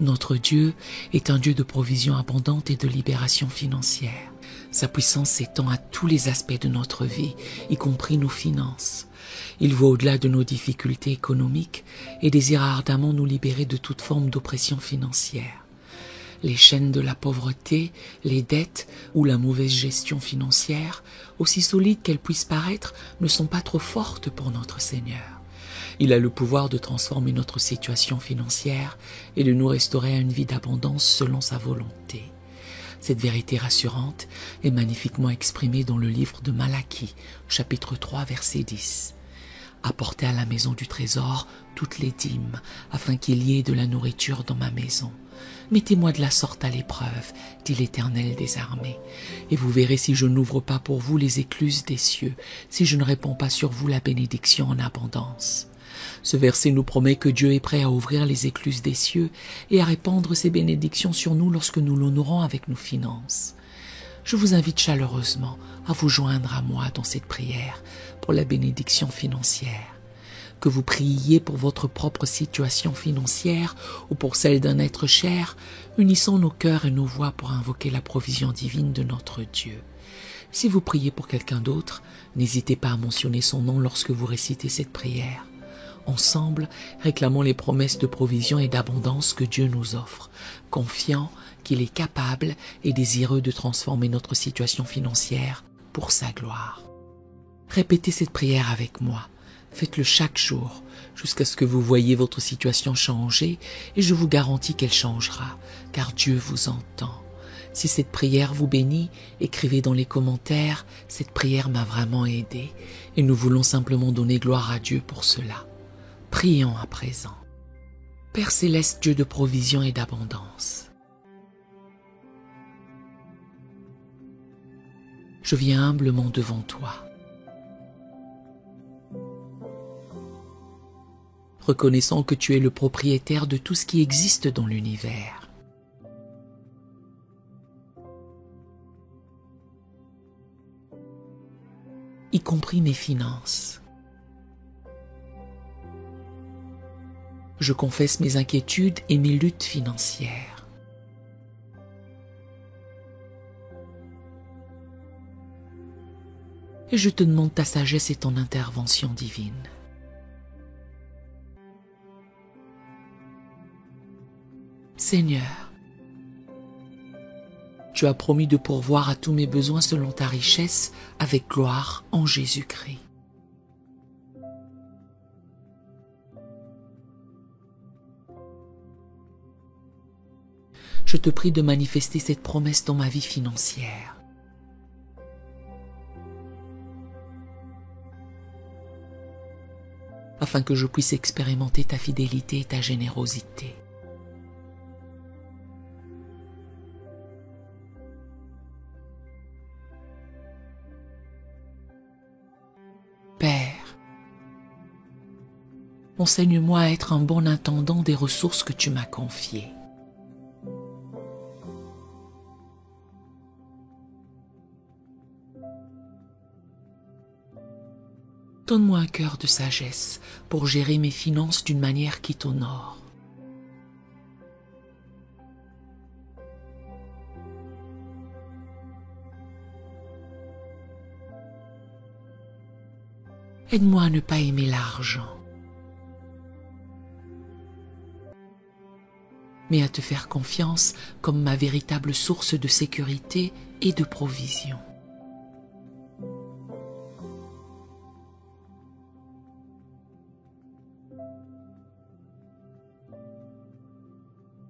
Notre Dieu est un Dieu de provision abondante et de libération financière. Sa puissance s'étend à tous les aspects de notre vie, y compris nos finances. Il voit au-delà de nos difficultés économiques et désire ardemment nous libérer de toute forme d'oppression financière. Les chaînes de la pauvreté, les dettes ou la mauvaise gestion financière, aussi solides qu'elles puissent paraître, ne sont pas trop fortes pour notre Seigneur. Il a le pouvoir de transformer notre situation financière et de nous restaurer à une vie d'abondance selon sa volonté. Cette vérité rassurante est magnifiquement exprimée dans le livre de Malachie, chapitre 3, verset 10. Apportez à la maison du trésor toutes les dîmes, afin qu'il y ait de la nourriture dans ma maison. Mettez-moi de la sorte à l'épreuve, dit l'Éternel des armées, et vous verrez si je n'ouvre pas pour vous les écluses des cieux, si je ne répands pas sur vous la bénédiction en abondance. Ce verset nous promet que Dieu est prêt à ouvrir les écluses des cieux et à répandre ses bénédictions sur nous lorsque nous l'honorons avec nos finances. Je vous invite chaleureusement à vous joindre à moi dans cette prière pour la bénédiction financière. Que vous priez pour votre propre situation financière ou pour celle d'un être cher, unissons nos cœurs et nos voix pour invoquer la provision divine de notre Dieu. Si vous priez pour quelqu'un d'autre, n'hésitez pas à mentionner son nom lorsque vous récitez cette prière. Ensemble, réclamons les promesses de provision et d'abondance que Dieu nous offre, confiant qu'il est capable et désireux de transformer notre situation financière pour sa gloire. Répétez cette prière avec moi. Faites-le chaque jour, jusqu'à ce que vous voyiez votre situation changer, et je vous garantis qu'elle changera, car Dieu vous entend. Si cette prière vous bénit, écrivez dans les commentaires « Cette prière m'a vraiment aidé » et nous voulons simplement donner gloire à Dieu pour cela. Prions à présent. Père céleste, Dieu de provision et d'abondance, je viens humblement devant toi, reconnaissant que tu es le propriétaire de tout ce qui existe dans l'univers. Y compris mes finances. Je confesse mes inquiétudes et mes luttes financières. Et je te demande ta sagesse et ton intervention divine. Seigneur, tu as promis de pourvoir à tous mes besoins selon ta richesse avec gloire en Jésus-Christ. Je te prie de manifester cette promesse dans ma vie financière. Afin que je puisse expérimenter ta fidélité et ta générosité. Père, enseigne-moi à être un bon intendant des ressources que tu m'as confiées. Donne-moi un cœur de sagesse pour gérer mes finances d'une manière qui t'honore. Aide-moi à ne pas aimer l'argent, mais à te faire confiance comme ma véritable source de sécurité et de provision.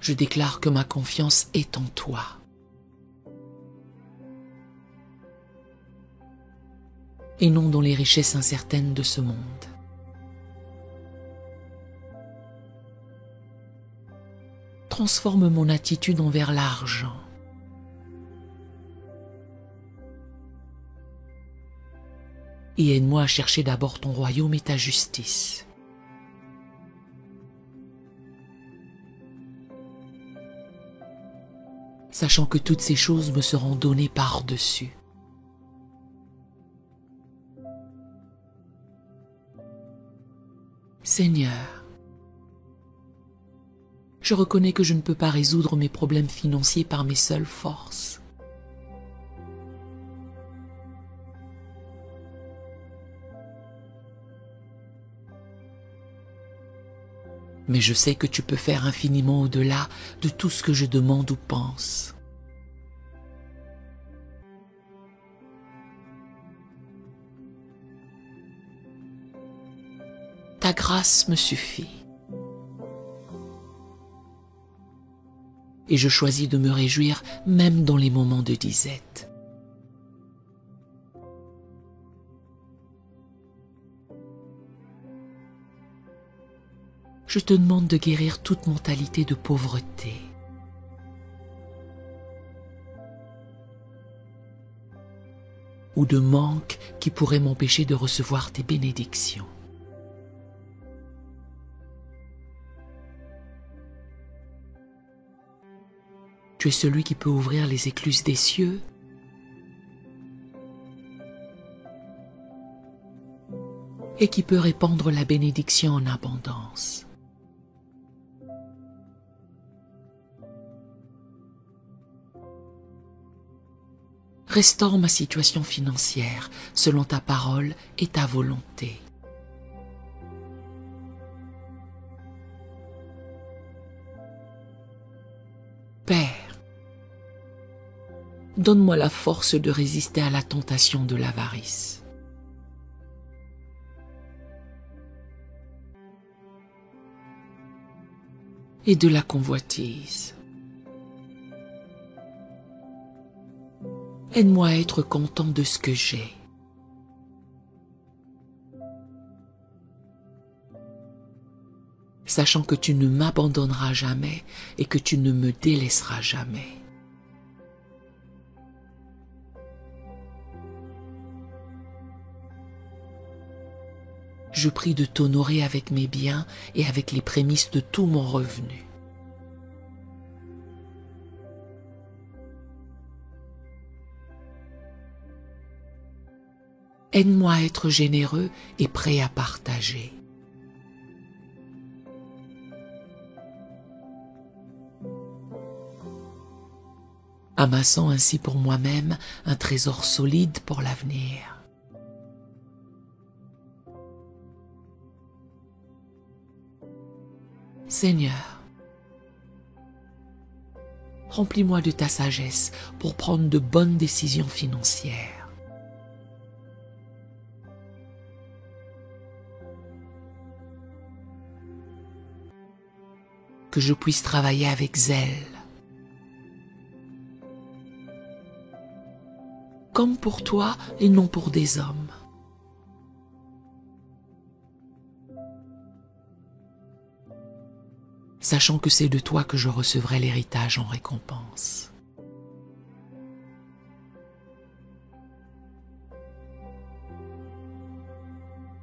Je déclare que ma confiance est en toi. Et non dans les richesses incertaines de ce monde. Transforme mon attitude envers l'argent. Et aide-moi à chercher d'abord ton royaume et ta justice. Sachant que toutes ces choses me seront données par-dessus. Seigneur, Je reconnais que je ne peux pas résoudre mes problèmes financiers par mes seules forces. Mais je sais que tu peux faire infiniment au-delà de tout ce que je demande ou pense. Ta grâce me suffit. Et je choisis de me réjouir même dans les moments de disette. Je te demande de guérir toute mentalité de pauvreté. Ou de manque qui pourrait m'empêcher de recevoir tes bénédictions. Tu es celui qui peut ouvrir les écluses des cieux et qui peut répandre la bénédiction en abondance. Restaure ma situation financière selon ta parole et ta volonté. Père, donne-moi la force de résister à la tentation de l'avarice. Et de la convoitise. Aide-moi à être content de ce que j'ai. Sachant que tu ne m'abandonneras jamais et que tu ne me délaisseras jamais. Je prie de t'honorer avec mes biens et avec les prémices de tout mon revenu. Aide-moi à être généreux et prêt à partager. Amassant ainsi pour moi-même un trésor solide pour l'avenir. Seigneur, remplis-moi de ta sagesse pour prendre de bonnes décisions financières. Que je puisse travailler avec zèle, comme pour toi et non pour des hommes. Sachant que c'est de toi que je recevrai l'héritage en récompense.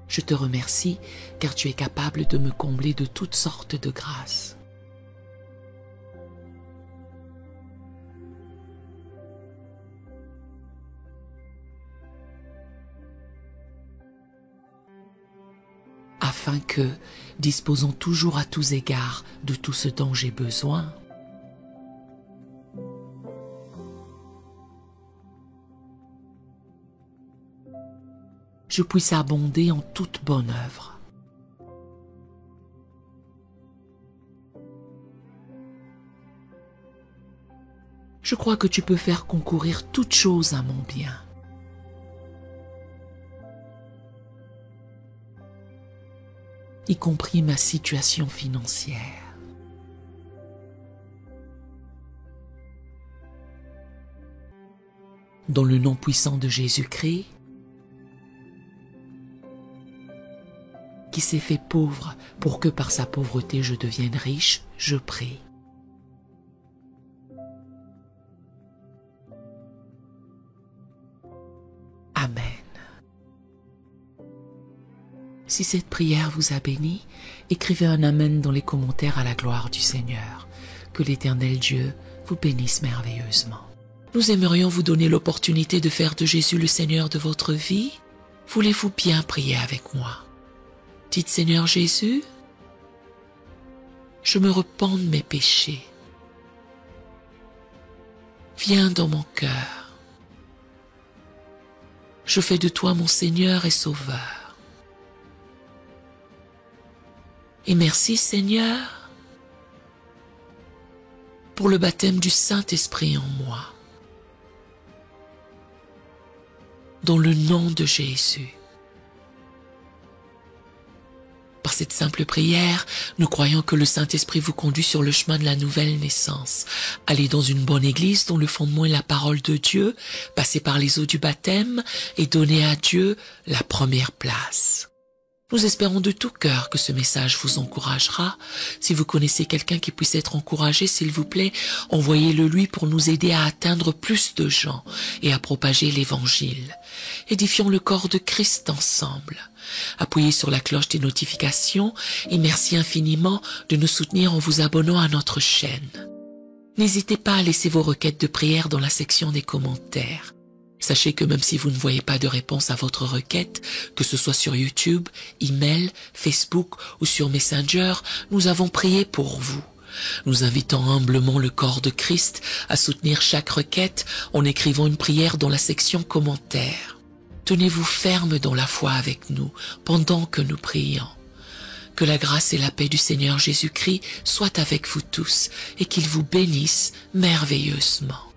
Je te remercie car tu es capable de me combler de toutes sortes de grâces. Afin que, disposant toujours à tous égards de tout ce dont j'ai besoin, je puisse abonder en toute bonne œuvre. Je crois que tu peux faire concourir toutes choses à mon bien. Y compris ma situation financière. Dans le nom puissant de Jésus-Christ, qui s'est fait pauvre pour que par sa pauvreté je devienne riche, je prie. Amen. Si cette prière vous a béni, écrivez un Amen dans les commentaires à la gloire du Seigneur. Que l'Éternel Dieu vous bénisse merveilleusement. Nous aimerions vous donner l'opportunité de faire de Jésus le Seigneur de votre vie. Voulez-vous bien prier avec moi? Dites Seigneur Jésus, je me repens de mes péchés. Viens dans mon cœur. Je fais de toi mon Seigneur et Sauveur. Et merci Seigneur pour le baptême du Saint-Esprit en moi. Dans le nom de Jésus. Par cette simple prière, nous croyons que le Saint-Esprit vous conduit sur le chemin de la nouvelle naissance. Allez dans une bonne église dont le fondement est la parole de Dieu, passez par les eaux du baptême et donnez à Dieu la première place. Nous espérons de tout cœur que ce message vous encouragera. Si vous connaissez quelqu'un qui puisse être encouragé, s'il vous plaît, envoyez-le lui pour nous aider à atteindre plus de gens et à propager l'évangile. Édifions le corps de Christ ensemble. Appuyez sur la cloche des notifications et merci infiniment de nous soutenir en vous abonnant à notre chaîne. N'hésitez pas à laisser vos requêtes de prière dans la section des commentaires. Sachez que même si vous ne voyez pas de réponse à votre requête, que ce soit sur YouTube, email, Facebook ou sur Messenger, nous avons prié pour vous. Nous invitons humblement le corps de Christ à soutenir chaque requête en écrivant une prière dans la section commentaires. Tenez-vous ferme dans la foi avec nous pendant que nous prions. Que la grâce et la paix du Seigneur Jésus-Christ soient avec vous tous et qu'il vous bénisse merveilleusement.